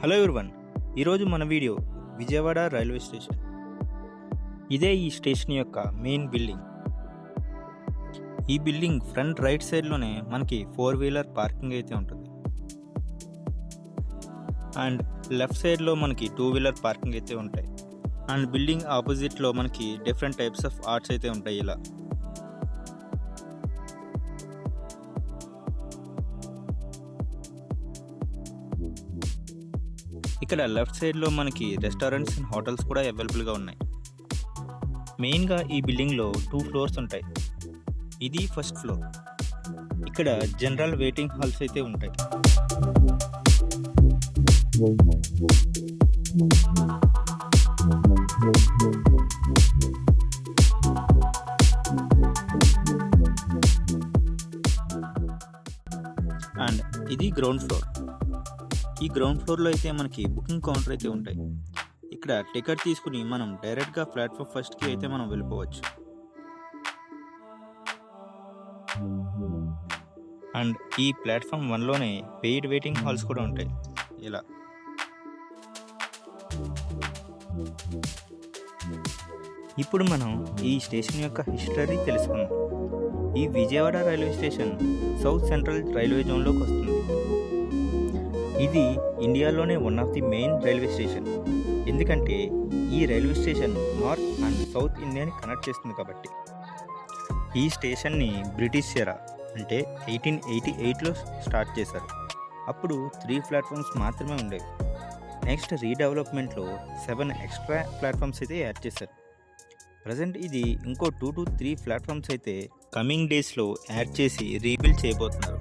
Hello everyone, ఈరోజు మన video Vijayawada railway station. ఇదే ఈ స్టేషన్ యొక్క మెయిన్ బిల్డింగ్. ఈ బిల్డింగ్ ఫ్రంట్ రైట్ సైడ్లోనే మనకి 4-వీలర్ పార్కింగ్ అయితే ఉంటుంది. అండ్ లెఫ్ట్ సైడ్లో మనకి 2-వీలర్ పార్కింగ్ అయితే ఉంటాయి. అండ్ బిల్డింగ్ ఆపోజిట్లో మనకి డిఫరెంట్ టైప్స్ ఆఫ్ ఆర్ట్స్ అయితే ఉంటాయి. ఇలా ఇక్కడ లెఫ్ట్ సైడ్లో మనకి రెస్టారెంట్స్ అండ్ హోటల్స్ కూడా అవైలబుల్గా ఉన్నాయి. మెయిన్గా ఈ బిల్డింగ్లో 2 ఫ్లోర్స్ ఉంటాయి. ఇది ఫస్ట్ ఫ్లోర్. ఇక్కడ జనరల్ వెయిటింగ్ హాల్స్ అయితే ఉంటాయి. అండ్ ఇది గ్రౌండ్ ఫ్లోర్. ఈ గ్రౌండ్ ఫ్లోర్లో అయితే మనకి బుకింగ్ కౌంటర్ అయితే ఉంటాయి. ఇక్కడ టికెట్ తీసుకుని మనం డైరెక్ట్గా ప్లాట్ఫామ్ ఫస్ట్కి అయితే మనం వెళ్ళిపోవచ్చు. అండ్ ఈ ప్లాట్ఫామ్ 1లోనే పెయిడ్ వెయిటింగ్ హాల్స్ కూడా ఉంటాయి. ఇలా ఇప్పుడు మనం ఈ స్టేషన్ యొక్క హిస్టరీ తెలుసుకుందాం. ఈ Vijayawada railway station south central railway జోన్లోకి వస్తుంది. ఇది ఇండియాలోనే one of the main railway station. ఎందుకంటే ఈ railway station north and south ఇండియాని కనెక్ట్ చేస్తుంది కాబట్టి. ఈ స్టేషన్ని బ్రిటిష్ ఎరా అంటే 1888లో స్టార్ట్ చేశారు. అప్పుడు 3 ప్లాట్ఫామ్స్ మాత్రమే ఉండేవి. నెక్స్ట్ రీడెవలప్మెంట్లో 7 ఎక్స్ట్రా ప్లాట్ఫామ్స్ అయితే యాడ్ చేశారు. ప్రజెంట్ ఇది ఇంకో 2 to 3 ప్లాట్ఫామ్స్ అయితే కమింగ్ డేస్లో యాడ్ చేసి రీబిల్డ్ చేయబోతున్నారు.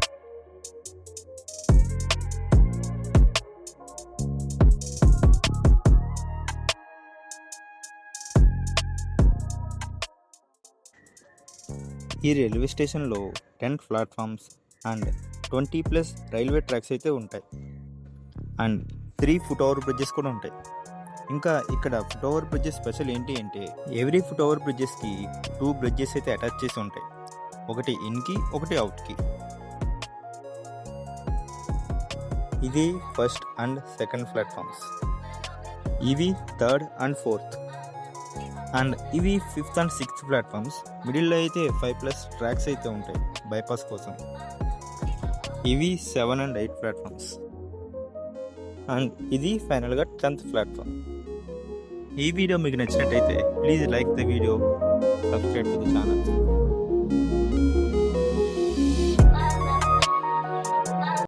ఈ రైల్వే స్టేషన్లో 10 ప్లాట్ఫామ్స్ అండ్ 20+ రైల్వే ట్రాక్స్ అయితే ఉంటాయి. అండ్ 3 ఫుట్ ఓవర్ బ్రిడ్జెస్ కూడా ఉంటాయి. ఇంకా ఇక్కడ ఫుట్ ఓవర్ బ్రిడ్జెస్ స్పెషల్ ఏంటి అంటే ఎవ్రీ ఫుట్ ఓవర్ బ్రిడ్జెస్కి 2 బ్రిడ్జెస్ అయితే అటాచ్ చేసి ఉంటాయి. ఒకటి ఇన్కి, ఒకటి అవుట్కి. ఇది ఫస్ట్ అండ్ సెకండ్ ప్లాట్ఫామ్స్. ఇవి 3rd and 4th. అండ్ ఇవి 5th and 6th ప్లాట్ఫామ్స్. మిడిల్లో అయితే 5+ ట్రాక్స్ అయితే ఉంటాయి బైపాస్ కోసం. ఇవి 7 and 8 ప్లాట్ఫామ్స్. అండ్ ఇది ఫైనల్గా 10th ప్లాట్ఫామ్. ఈ వీడియో మీకు నచ్చినట్టయితే please like the video, subscribe to the channel.